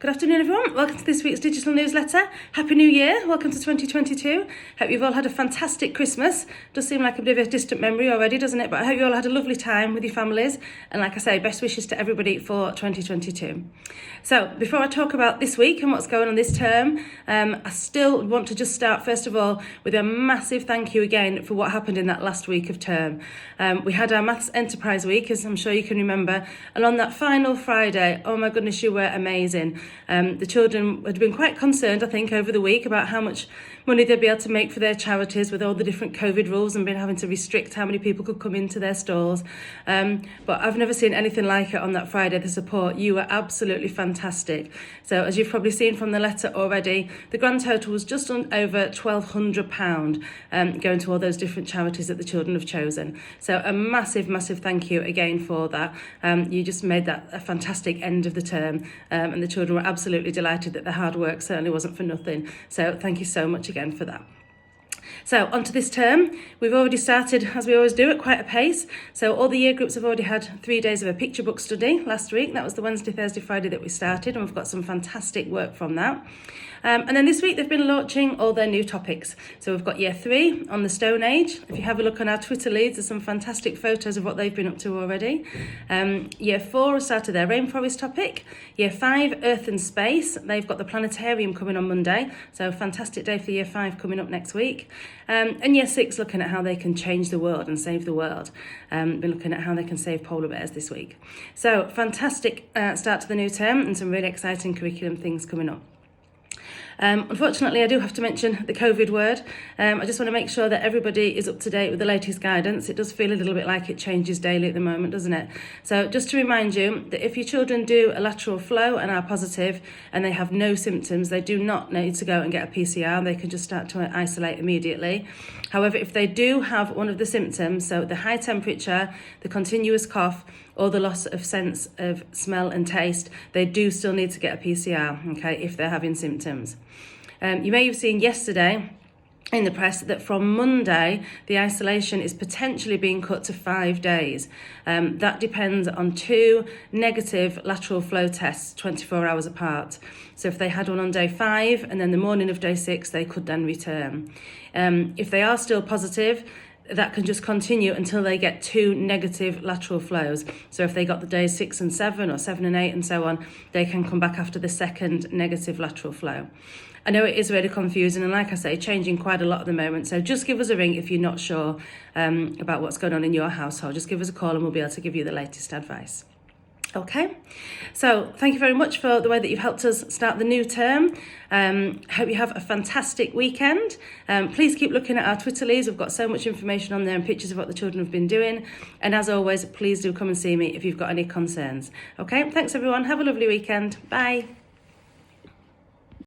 Good afternoon, everyone. Welcome to this week's digital newsletter. Happy New Year. Welcome to 2022. Hope you've all had a fantastic Christmas. Does seem like a bit of a distant memory already, doesn't it? But I hope you all had a lovely time with your families. And like I say, best wishes to everybody for 2022. So before I talk about this week and what's going on this term, I still want to just start, first of all, with a massive thank you again for what happened in that last week of term. We had our Maths Enterprise Week, as I'm sure you can remember. And on that final Friday, oh my goodness, you were amazing. The children had been quite concerned, I think, over the week about how much money they'd be able to make for their charities with all the different COVID rules and been having to restrict how many people could come into their stalls. But I've never seen anything like it on that Friday, the support. You were absolutely fantastic. So as you've probably seen from the letter already, the grand total was just over £1,200 going to all those different charities that the children have chosen. So a massive, massive thank you again for that. You just made that a fantastic end of the term, and the children were absolutely delighted that their hard work certainly wasn't for nothing. So thank you so much again for that. So on to this term, we've already started, as we always do, at quite a pace. So all the year groups have already had 3 days of a picture book study last week. That was the Wednesday, Thursday, Friday that we started, and we've got some fantastic work from that. And then this week they've been launching all their new topics. So we've got Year 3 on the Stone Age. If you have a look on our Twitter leads, there's some fantastic photos of what they've been up to already. Year 4 has started their rainforest topic. Year 5, Earth and Space. They've got the planetarium coming on Monday. So fantastic day for Year 5 coming up next week. And Year 6 looking at how they can change the world and save the world. Been looking at how they can save polar bears this week. So fantastic start to the new term and some really exciting curriculum things coming up. Unfortunately, I do have to mention the COVID word. I just want to make sure that everybody is up to date with the latest guidance. It does feel a little bit like it changes daily at the moment, doesn't it? So just to remind you that if your children do a lateral flow and are positive and they have no symptoms, they do not need to go and get a PCR. They can just start to isolate immediately. However, if they do have one of the symptoms, so the high temperature, the continuous cough, or the loss of sense of smell and taste, they do still need to get a PCR, okay, if they're having symptoms. You may have seen yesterday in the press that from Monday, the isolation is potentially being cut to 5 days. That depends on 2 negative lateral flow tests 24 hours apart. So if they had one on day 5 and then the morning of day 6, they could then return. If they are still positive, that can just continue until they get 2 negative lateral flows. So if they got the days 6 and 7 or 7 and 8 and so on, they can come back after the second negative lateral flow. I know it is really confusing and, like I say, changing quite a lot at the moment. So just give us a ring if you're not sure about what's going on in your household. Just give us a call and we'll be able to give you the latest advice. Okay, so thank you very much for the way that you've helped us start the new term. Hope you have a fantastic weekend. Please keep looking at our Twitter leads. We've got so much information on there and pictures of what the children have been doing. And as always, please do come and see me if you've got any concerns. Okay, thanks everyone. Have a lovely weekend. Bye.